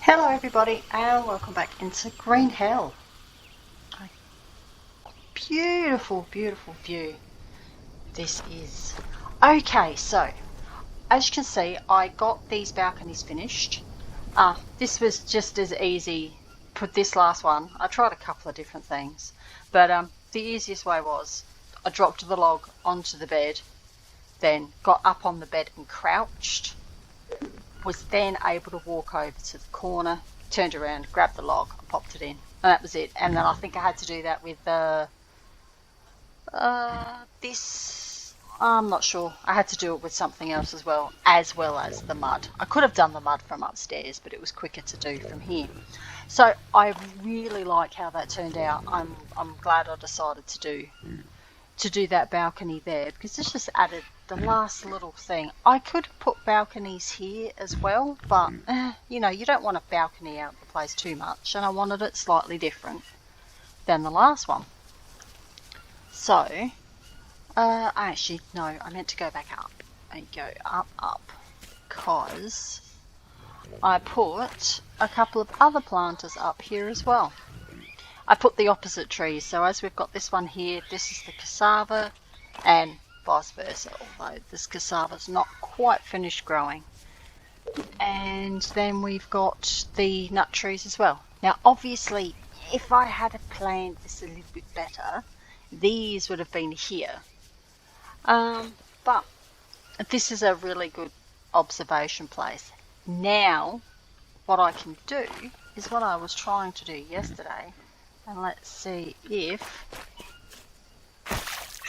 Hello everybody and welcome back into Green Hell. A beautiful, beautiful view this is. Okay, so as you can see, I got these balconies finished. This was just as easy. Put this last one, I tried a couple of different things, but the easiest way was I dropped the log onto the bed, then got up on the bed and crouched, was then able to walk over to the corner, turned around, grabbed the log and popped it in, and that was it. And then I think I had to do that with this, I'm not sure, I had to do it with something else as well as the mud. I could have done the mud from upstairs, but it was quicker to do from here. So I really like how that turned out. I'm glad I decided to do that balcony there, because this just added the last little thing. I could put balconies here as well, but you know, you don't want a balcony out the place too much, and I wanted it slightly different than the last one. So actually no, I meant to go back up and go up because I put a couple of other planters up here as well. I put the opposite trees, so as we've got this one here, this is the cassava, and vice versa, although this cassava's not quite finished growing. And then we've got the nut trees as well. Now obviously, if I had planned this a little bit better, these would have been here. But this is a really good observation place. Now, what I can do is what I was trying to do yesterday. And let's see if...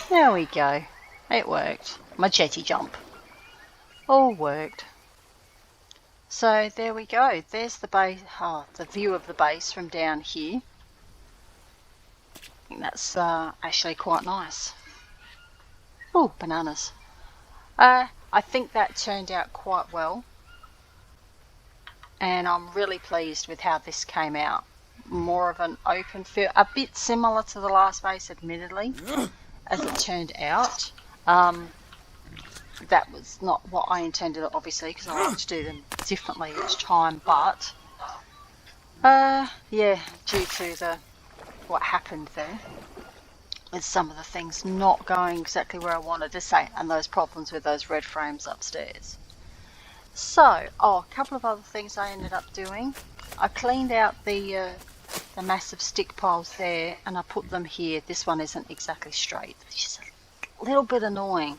There we go. It worked. My jetty jump. All worked. So there we go. There's the base, the view of the base from down here. I think that's actually quite nice. Oh, bananas. I think that turned out quite well. And I'm really pleased with how this came out. More of an open feel, a bit similar to the last base, admittedly, as it turned out. That was not what I intended, obviously, because I like to do them differently each time, but yeah, due to what happened there with some of the things not going exactly where I wanted to say, and those problems with those red frames upstairs. So, a couple of other things I ended up doing. I cleaned out the massive stick piles there, and I put them here. This one isn't exactly straight, which is a little bit annoying.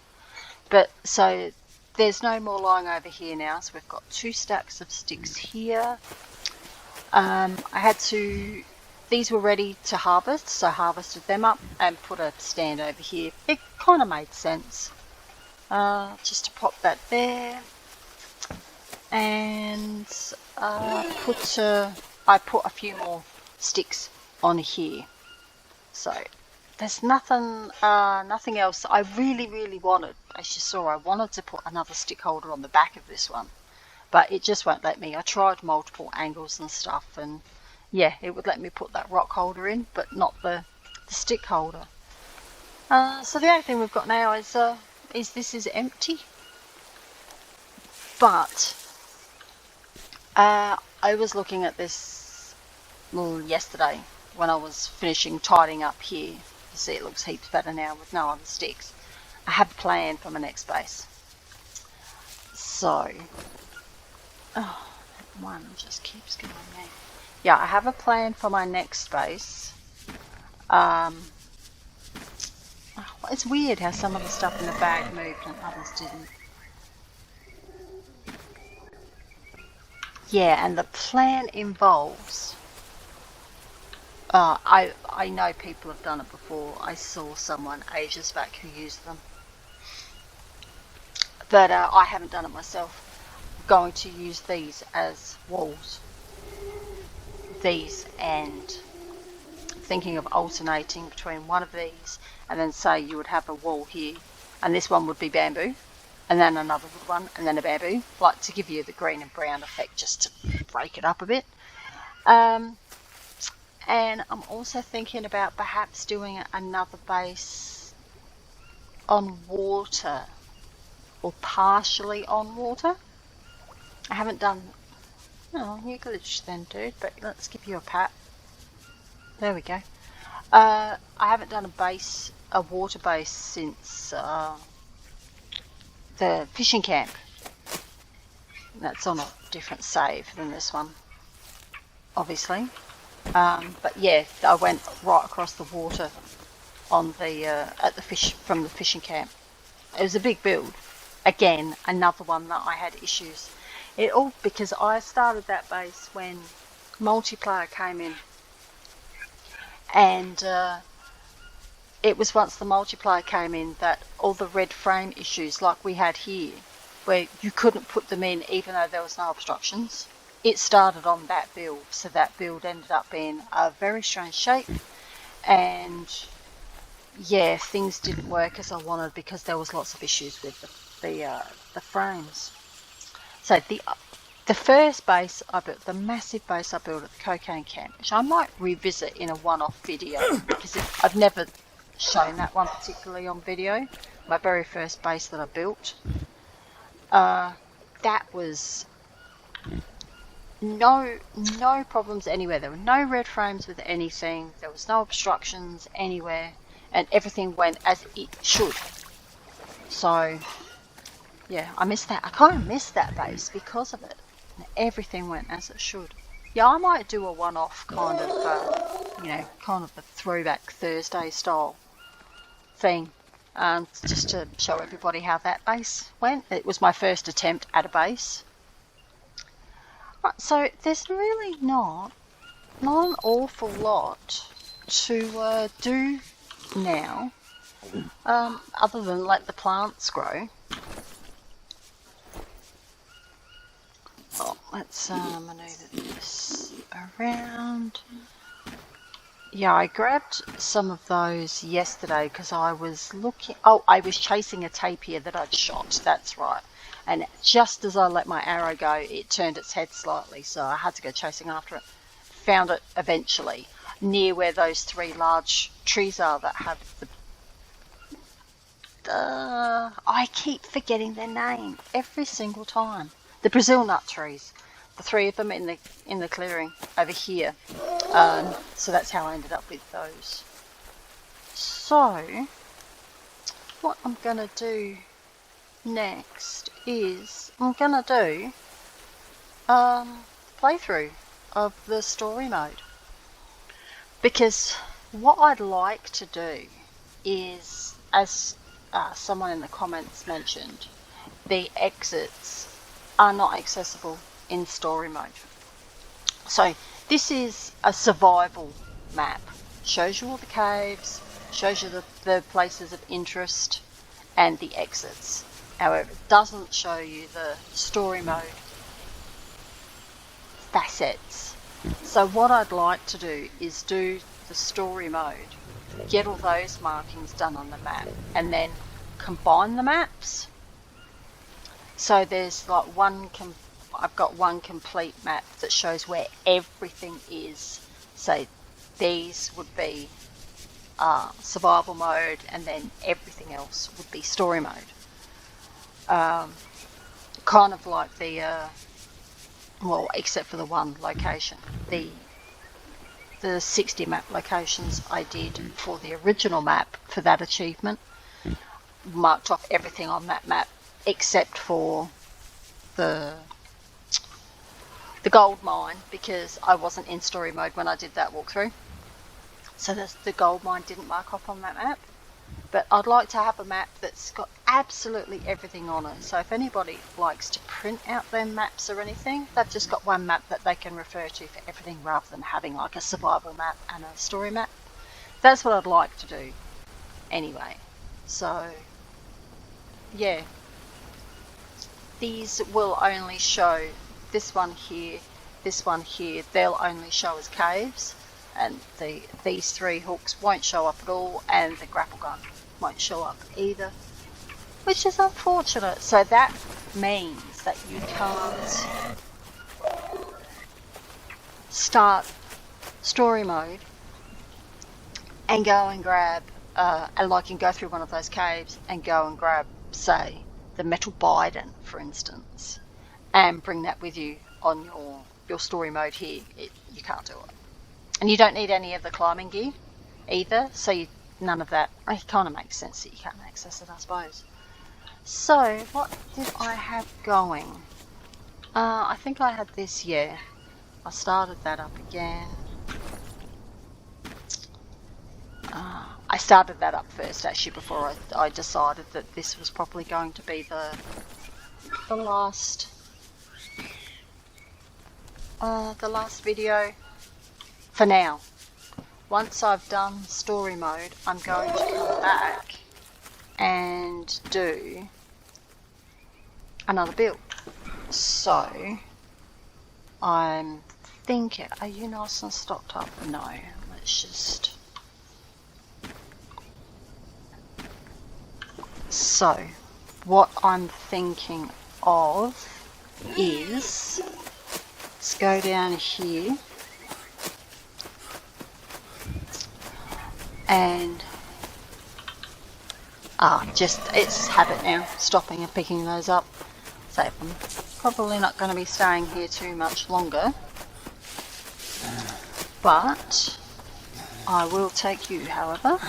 But so there's no more lying over here now. So we've got 2 stacks of sticks here. I had to, these were ready to harvest, so harvested them up and put a stand over here. It kind of made sense. Just to pop that there. And I put a few more sticks on here. So there's nothing else. I really wanted, as you saw, I wanted to put another stick holder on the back of this one, but it just won't let me. I tried multiple angles and stuff, and yeah, it would let me put that rock holder in, but not the stick holder. So the only thing we've got now is this is empty. But I was looking at this yesterday when I was finishing tidying up here. You see it looks heaps better now with no other sticks. I have a plan for my next base. So, that one just keeps going there. Yeah, I have a plan for my next base. It's weird how some of the stuff in the bag moved and others didn't. Yeah, and the plan involves, I know people have done it before. I saw someone ages back who used them. But I haven't done it myself. I'm going to use these as walls. These, and thinking of alternating between one of these, and then say you would have a wall here, and this one would be bamboo, and then another wood one, and then a bamboo, like to give you the green and brown effect, just to break it up a bit. And I'm also thinking about perhaps doing another base on water, or partially on water. I haven't done Oh, you glitched then, dude, but let's give you a pat. There we go. I haven't done a water base since the fishing camp. That's on a different save than this one, obviously. But yeah, I went right across the water on the from the fishing camp. It was a big build. Again, another one that I had issues. It all because I started that base when multiplayer came in, and it was once the multiplayer came in that all the red frame issues like we had here, where you couldn't put them in even though there was no obstructions, it started on that build. So that build ended up being a very strange shape, and yeah, things didn't work as I wanted because there was lots of issues with the frames. So the first base I built, the massive base I built at the cocaine camp, which I might revisit in a one-off video because I've never shown that one particularly on video. My very first base that I built, that was no problems anywhere. There were no red frames with anything. There was no obstructions anywhere, and everything went as it should. So yeah, I missed that. I kind of missed that base because of it. Everything went as it should. Yeah, I might do a one-off kind of, kind of the throwback Thursday style thing, just to show everybody how that base went. It was my first attempt at a base. Right, so there's really not an awful lot to do now, other than let the plants grow. Oh, let's maneuver this around. Yeah, I grabbed some of those yesterday because I was looking. Oh, I was chasing a tapir that I'd shot. That's right. And just as I let my arrow go, it turned its head slightly, so I had to go chasing after it. Found it eventually near where those 3 large trees are that have I keep forgetting their name every single time. The Brazil nut trees, the 3 of them in the clearing over here. So that's how I ended up with those. So what I'm gonna do next is I'm gonna do playthrough of the story mode, because what I'd like to do is, as someone in the comments mentioned, the exits are not accessible in story mode. So this is a survival map. Shows you all the caves, shows you the places of interest and the exits. However, it doesn't show you the story mode facets. So what I'd like to do is do the story mode, get all those markings done on the map, and then combine the maps. So there's like I've got one complete map that shows where everything is. So these would be survival mode, and then everything else would be story mode. Kind of like the well, except for the one location, the 60 map locations I did for the original map for that achievement. Marked off everything on that map except for the gold mine, because I wasn't in story mode when I did that walkthrough. So the gold mine didn't mark off on that map. But I'd like to have a map that's got absolutely everything on it. So if anybody likes to print out their maps or anything, they've just got one map that they can refer to for everything, rather than having like a survival map and a story map. That's what I'd like to do anyway. So yeah, these will only show this one here, they'll only show as caves, and these 3 hooks won't show up at all, and the grapple gun won't show up either, which is unfortunate. So that means that you can't start story mode and go and grab and like you can go through one of those caves and go and grab, say, the metal bidon, for instance, and bring that with you on your story mode here, you can't do it. And you don't need any of the climbing gear either, so none of that. It kind of makes sense that you can't access it, I suppose. So, what did I have going? I think I had this, yeah. I started that up again. I started that up first, actually, before I decided that this was probably going to be the last video for now. Once I've done story mode, I'm going to come back and do another build. So I'm thinking, are you nice and stocked up? No, let's just. So what I'm thinking of is, let's go down here and it's habit now, stopping and picking those up. So I'm probably not going to be staying here too much longer, but I will take you, however.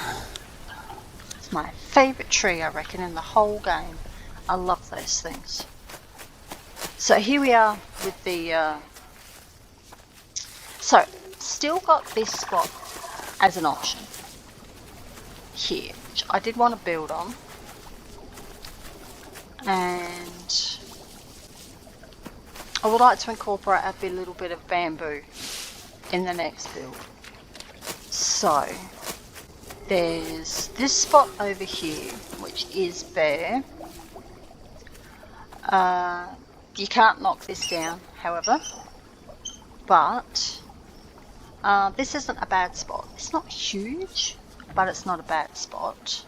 It's my favourite tree, I reckon, in the whole game. I love those things. So here we are with the so still got this spot as an option here, which I did want to build on, and I would like to incorporate a little bit of bamboo in the next build. So there's this spot over here which is bare. You can't knock this down, however, but this isn't a bad spot. It's not huge, but it's not a bad spot.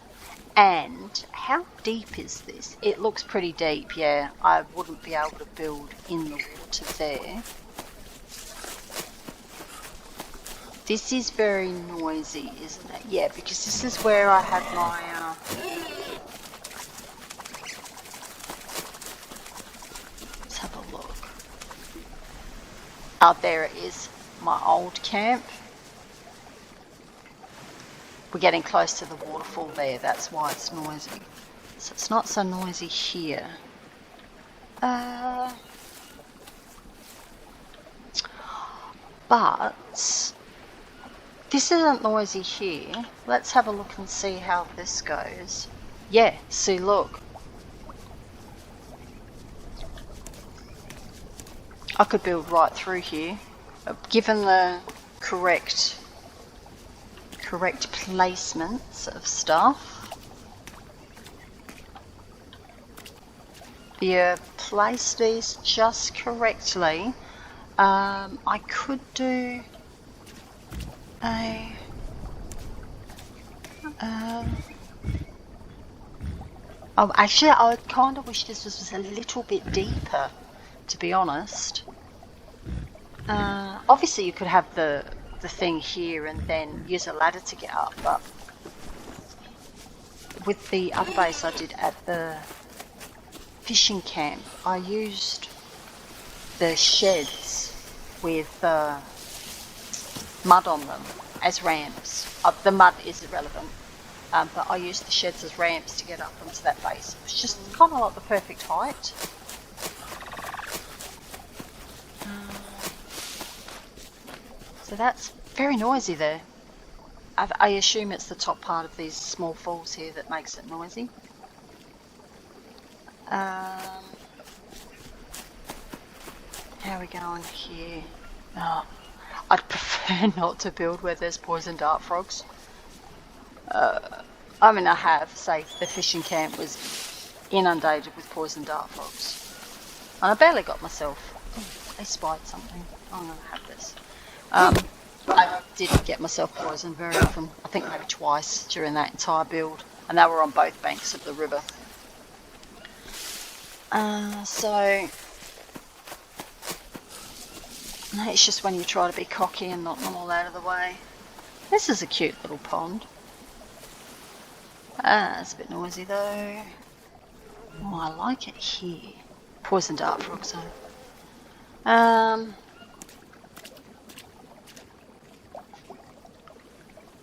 And how deep is this? It looks pretty deep, yeah. I wouldn't be able to build in the water there. This is very noisy, isn't it? Yeah, because this is where I had my let's have a look. Oh, there it is, my old camp. We're getting close to the waterfall there, that's why it's noisy. So it's not so noisy here. But this isn't noisy here. Let's have a look and see how this goes. Yeah, see, look. I could build right through here, given the correct placements of stuff. You place these just correctly. I could do a oh, actually, I kind of wish this was a little bit deeper, to be honest. Obviously you could have the thing here and then use a ladder to get up, but with the other base I did at the fishing camp, I used the sheds with mud on them as ramps. The mud is irrelevant, but I used the sheds as ramps to get up onto that base. It was just kind of like the perfect height. So that's very noisy there. I assume it's the top part of these small falls here that makes it noisy. How are we going here? Oh, I'd prefer not to build where there's poison dart frogs. I mean, I have, say, the fishing camp was inundated with poison dart frogs. And I barely got myself... Oh, they spied something. I'm going to have this. I did get myself poisoned very often, I think maybe twice during that entire build, and they were on both banks of the river. So it's just when you try to be cocky and knock them all out of the way. This is a cute little pond. It's a bit noisy though. Oh, I like it here. Poison dart frog zone.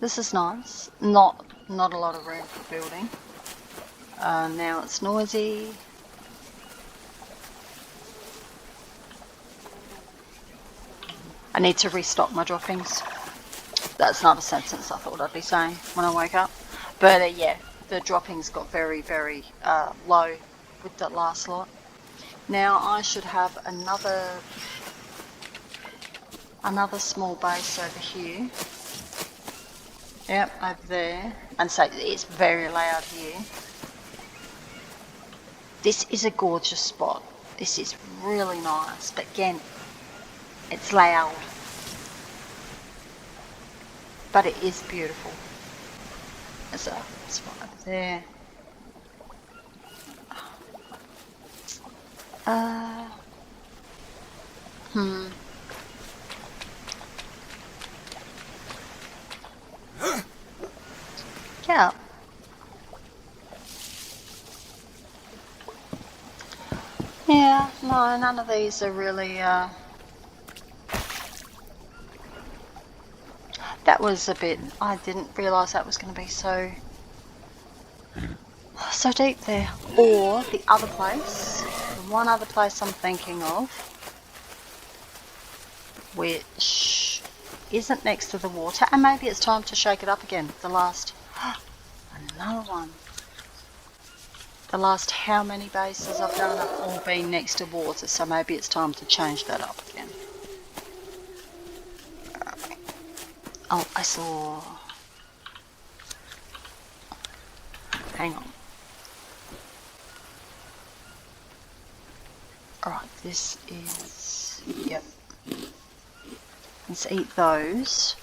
This is nice. Not a lot of room for building. Now it's noisy. I need to restock my droppings. That's not a sentence I thought I'd be saying when I woke up. But yeah, the droppings got very, very low with that last lot. Now I should have another small base over here. Yep, over there. And so it's very loud here. This is a gorgeous spot. This is really nice, but again, it's loud. But it is beautiful. There's a spot over there. Yeah. Yeah, no, none of these are really, that was a bit, I didn't realise that was going to be so deep there. Or the other place, one other place I'm thinking of, which isn't next to the water, and maybe it's time to shake it up again. The last, another one. The last how many bases I've done have all been next to water, so maybe it's time to change that up again. Oh, I saw... Hang on. Alright, this is... Yep. Let's eat those.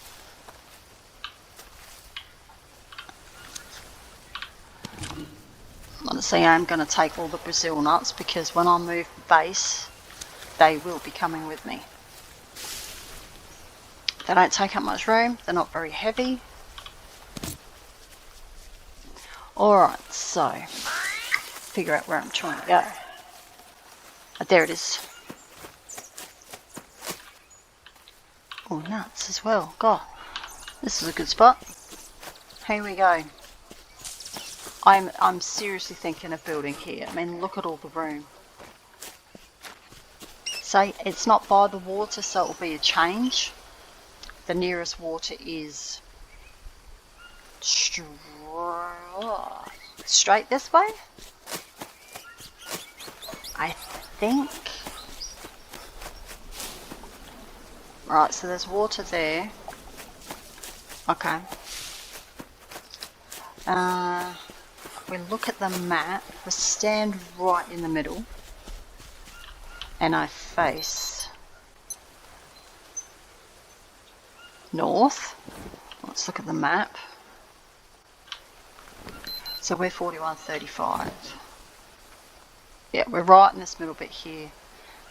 Honestly, I'm going to take all the Brazil nuts because when I move the base, they will be coming with me. They don't take up much room, they're not very heavy. Alright, so, figure out where I'm trying to go. Oh, there it is. Oh, nuts as well. God, this is a good spot. Here we go. I'm seriously thinking of building here. I mean, look at all the room. So it's not by the water, so it will be a change. The nearest water is straight this way, I think. Right, so there's water there. Okay. We look at the map, we stand right in the middle, and I face north. Let's look at the map. So we're 4135. Yeah, we're right in this middle bit here.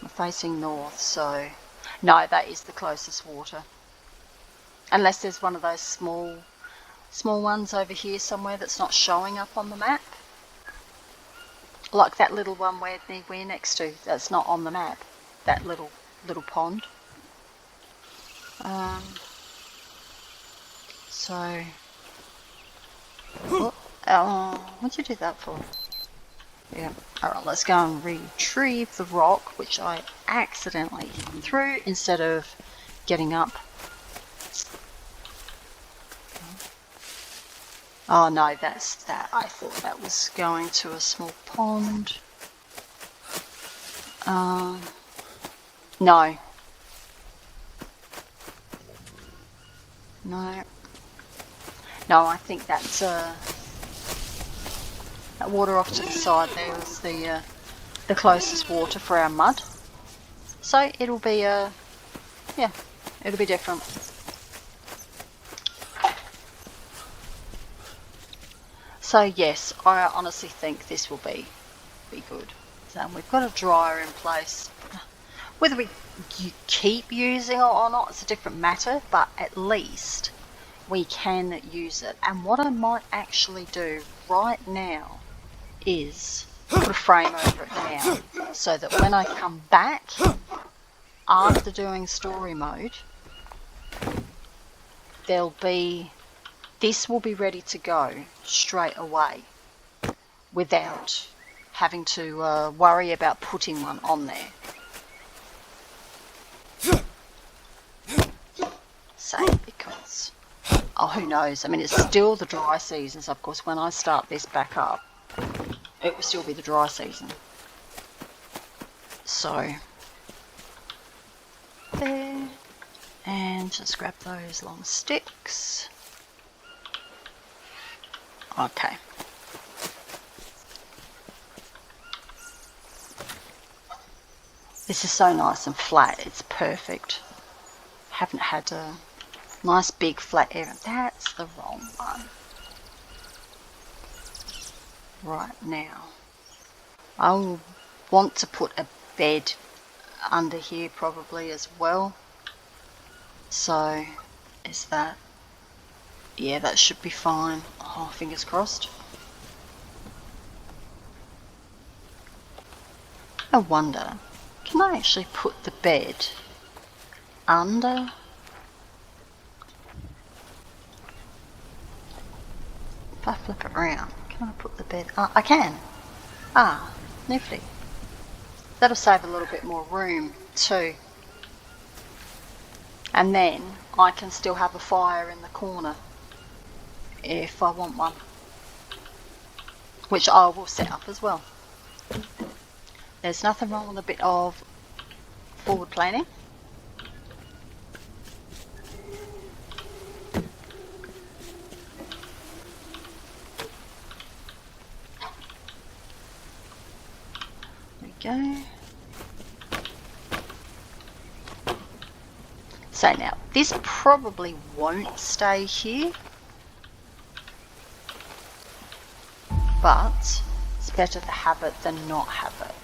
We're facing north, so no, that is the closest water. Unless there's one of those small ones over here somewhere that's not showing up on the map. Like that little one we're next to, that's not on the map. That little pond. So, what'd you do that for? Yeah. Alright, let's go and retrieve the rock, which I accidentally threw instead of getting up. Oh no, that's that. I thought that was going to a small pond. No. No. No, I think that's that water off to the side there is the closest water for our mud. So it'll be yeah, it'll be different. So yes, I honestly think this will be good. So we've got a dryer in place. Whether we keep using it or not, it's a different matter, but at least we can use it. And what I might actually do right now is put a frame over it now, so that when I come back, after doing story mode, this will be ready to go straight away without having to worry about putting one on there. Say, because, oh, who knows? I mean, it's still the dry season, so of course when I start this back up, it will still be the dry season. So, there, and just grab those long sticks. Okay. This is so nice and flat, it's perfect. Haven't had a nice big flat area. That's the wrong one. Right, now I'll want to put a bed under here probably as well. So is that, yeah, that should be fine. Oh, fingers crossed. I wonder, can I actually put the bed under? If I flip it around, can I put the bed? I can. Ah, nifty. That'll save a little bit more room too. And then I can still have a fire in the corner if I want one, which I will set up as well. There's nothing wrong with a bit of forward planning. There we go. So now, this probably won't stay here, but it's better to have it than not have it.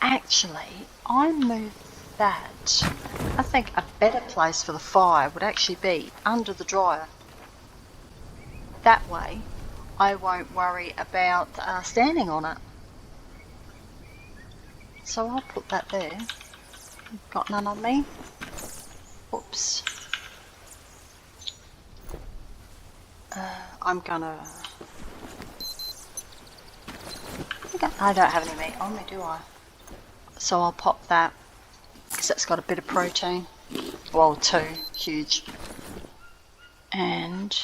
Actually, I moved that. I think a better place for the fire would actually be under the dryer. That way, I won't worry about standing on it. So I'll put that there. Got none on me. Oops. I'm gonna... I don't have any meat on me, do I? So I'll pop that, because that's got a bit of protein. Well, 2, huge. And...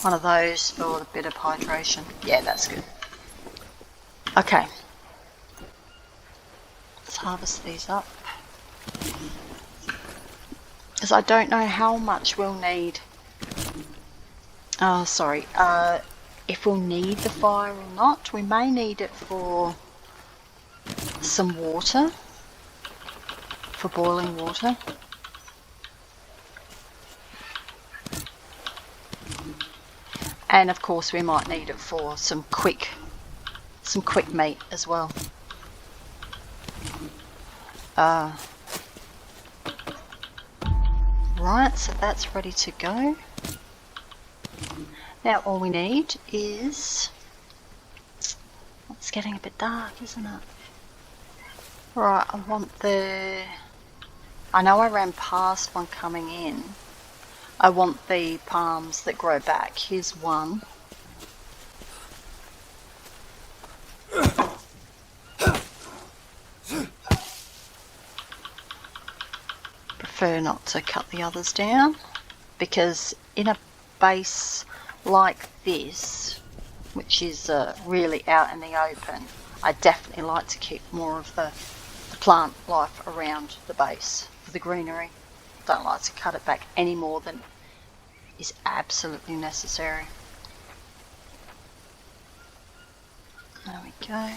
one of those for a bit of hydration. Yeah, that's good. Okay. Let's harvest these up. Because I don't know how much we'll need. Oh, sorry. If we'll need the fire or not. We may need it for some water. For boiling water. And of course we might need it for some quick meat as well. Right, so that's ready to go. Now all we need is... It's getting a bit dark, isn't it? Right, I want the... I know I ran past one coming in. I want the palms that grow back. Here's one. Prefer not to cut the others down, because in a base like this, which is really out in the open, I definitely like to keep more of the plant life around the base for the greenery. Don't like to cut it back any more than is absolutely necessary. There we go.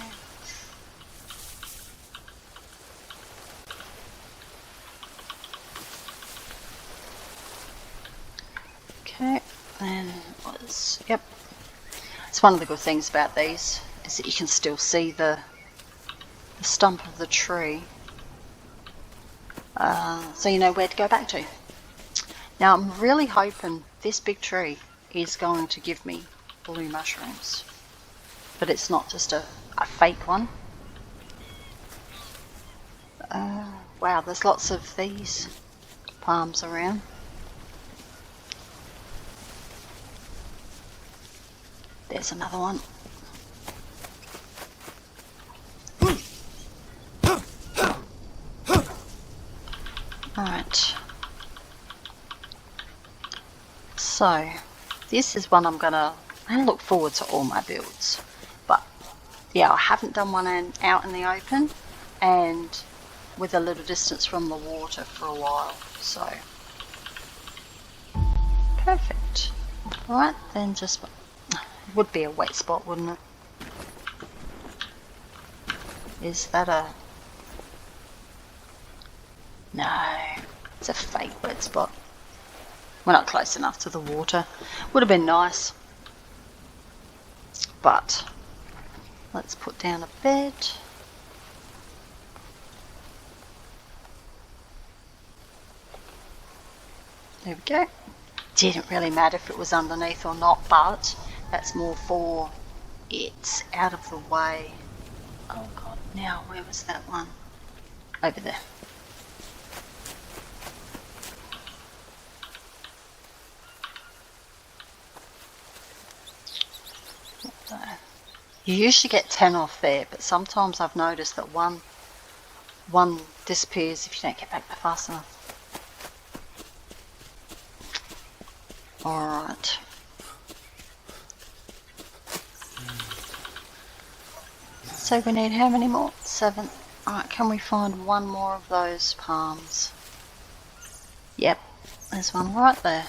Okay, and yep. It's one of the good things about these is that you can still see the stump of the tree. So you know where to go back to. Now I'm really hoping this big tree is going to give me blue mushrooms. but it's not just a fake one. Wow, there's lots of these palms around. There's another one. Alright. So, this is one I look forward to all my builds. But, yeah, I haven't done one out in the open and with a little distance from the water for a while. So, perfect. Alright, then just... It would be a wet spot, wouldn't it? Is that a... No, it's a fake wet spot. We're not close enough to the water. Would have been nice. But, let's put down a bed. There we go. Didn't really matter if it was underneath or not, but that's more for it's out of the way. Oh god, now where was that one? Over there. You usually get 10 off there, but sometimes I've noticed that one disappears if you don't get back there fast enough. Alright. So we need how many more? 7. Alright, can we find one more of those palms? Yep, there's one right there.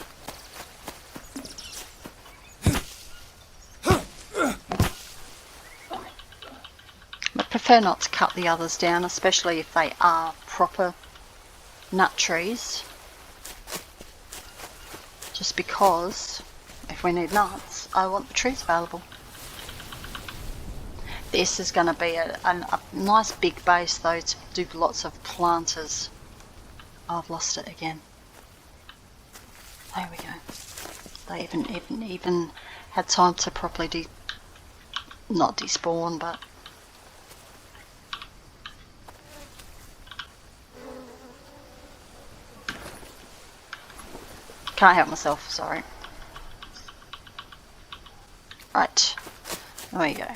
I prefer not to cut the others down, especially if they are proper nut trees. Just because if we need nuts, I want the trees available. This is going to be a nice big base though to do lots of planters. Oh, I've lost it again. There we go. They even had time to properly not despawn, but can't help myself, sorry. Right, there we go.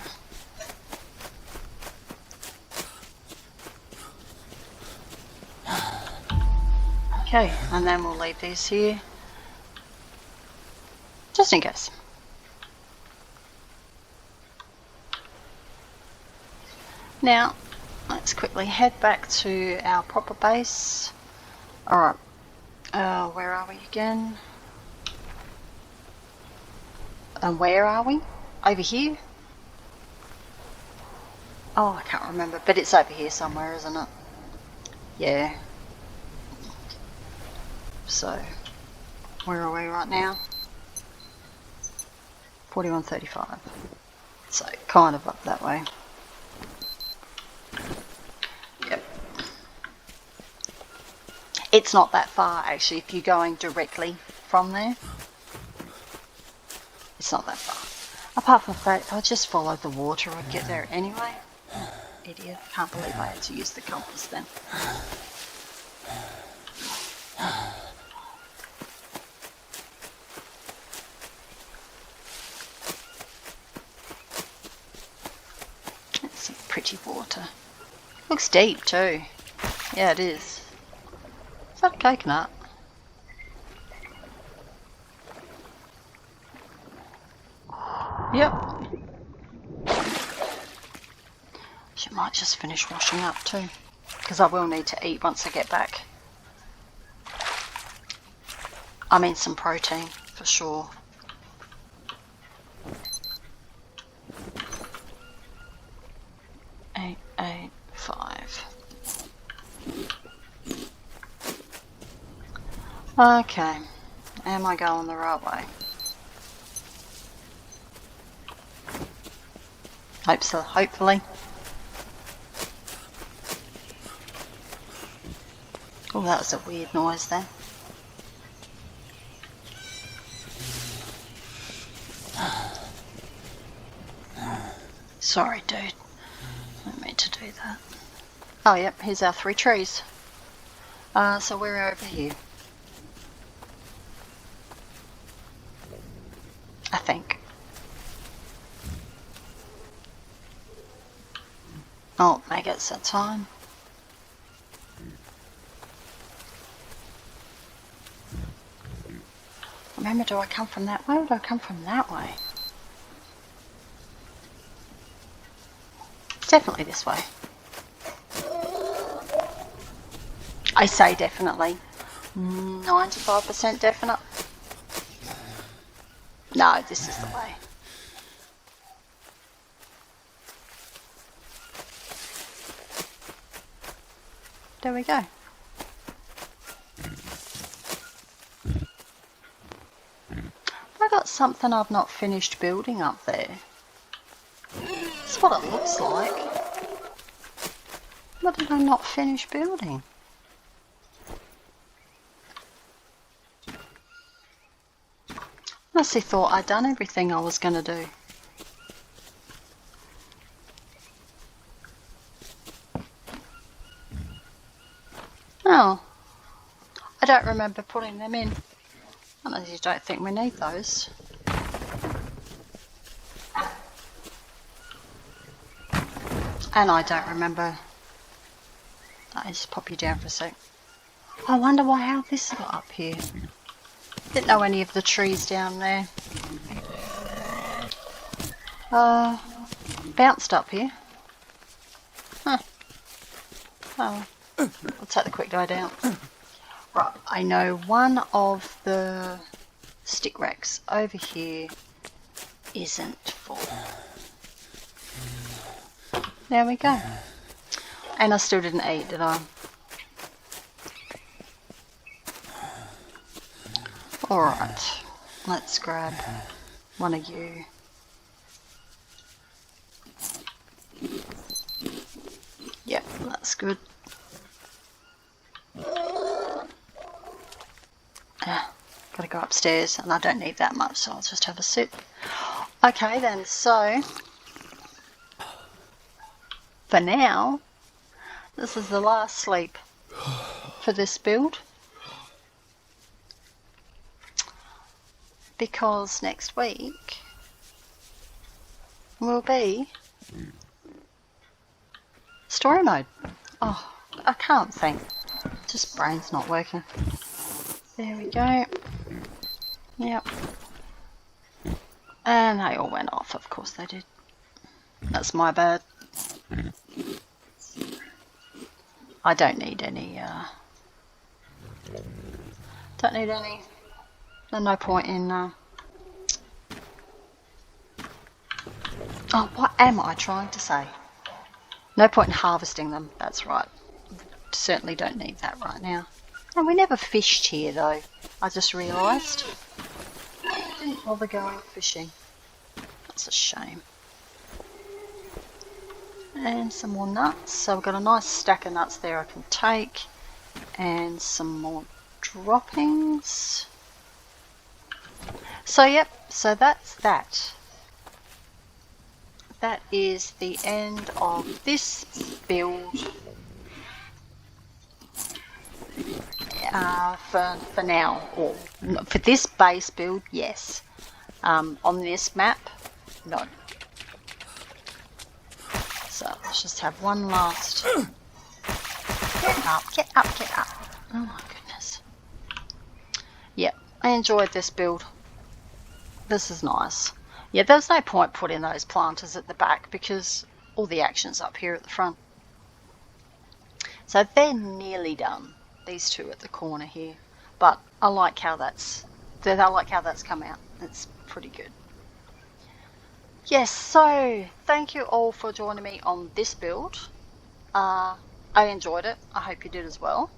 Okay, and then we'll leave these here, just in case. Now, let's quickly head back to our proper base. Alright. Where are we again? And where are we? Over here? Oh, I can't remember, but it's over here somewhere, isn't it? Yeah. So, where are we right now? 4135. So, kind of up that way. Yep. It's not that far actually if you're going directly from there. It's not that far. Apart from the fact I just followed the water, I'd get there anyway. Idiot. Can't believe I had to use the compass then. That's some pretty water. Looks deep too. Yeah, it is. Is that a coconut? Yep. She might just finish washing up too, because I will need to eat once I get back. I mean some protein for sure. Eight, 5. Okay, am I going the right way? Hope so, hopefully. Oh, that was a weird noise there. Sorry, dude. I didn't mean to do that. Oh, yep, here's our 3 trees. So we're over here. I think. Oh, maybe it's that time. Remember, do I come from that way or do I come from that way? Definitely this way. I say definitely. 95% definite. No, this is the way. There we go. I got something I've not finished building up there. That's what it looks like. What did I not finish building? Honestly thought I'd done everything I was going to do. Oh, I don't remember putting them in. Unless you don't think we need those. And I don't remember. I'll just pop you down for a sec. I wonder how this got up here. Didn't know any of the trees down there. Bounced up here. Huh. Oh, I'll take the quick guide out. Right, I know one of the stick racks over here isn't full. There we go. And I still didn't eat, did I? Alright, let's grab one of you. Yep, that's good. Gotta go upstairs, and I don't need that much, so I'll just have a sip. Okay then, so for now, this is the last sleep for this build. Because next week will be story mode. Oh, I can't think. Just brain's not working. There we go. Yep. And they all went off, of course they did. That's my bad. I don't need any, there's no point in, oh, what am I trying to say? No point in harvesting them, that's right. Certainly don't need that right now. And we never fished here though, I just realised. Didn't bother going fishing. That's a shame. And some more nuts. So we've got a nice stack of nuts there I can take. And some more droppings. So yep, so that's that. That is the end of this build. For now, or for this base build, yes. On this map, no. So let's just have one last. Get up, get up, get up. Oh my goodness. Yep, I enjoyed this build. This is nice. Yeah, there's no point putting those planters at the back because all the action's up here at the front. So they're nearly done. These two at the corner here, but I like how that's come out. It's pretty good. Yes, so thank you all for joining me on this build. I enjoyed it. I hope you did as well.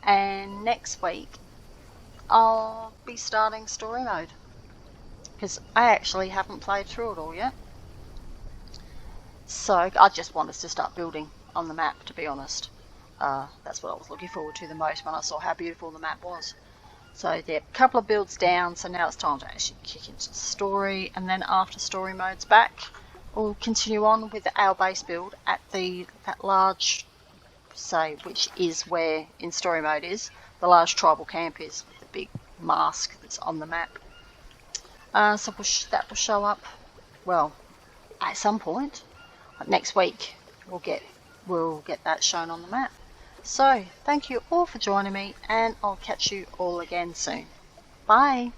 And next week I'll be starting story mode because I actually haven't played through it all yet. So I just want us to start building on the map, to be honest. That's what I was looking forward to the most when I saw how beautiful the map was. So yeah, a couple of builds down, so now it's time to actually kick into the story, and then after story mode's back, we'll continue on with our base build at that large, say, which is where in story mode is the large tribal camp is, with the big mask that's on the map. So that will show up, well, at some point next week. We'll get that shown on the map. So thank you all for joining me, and I'll catch you all again soon. Bye.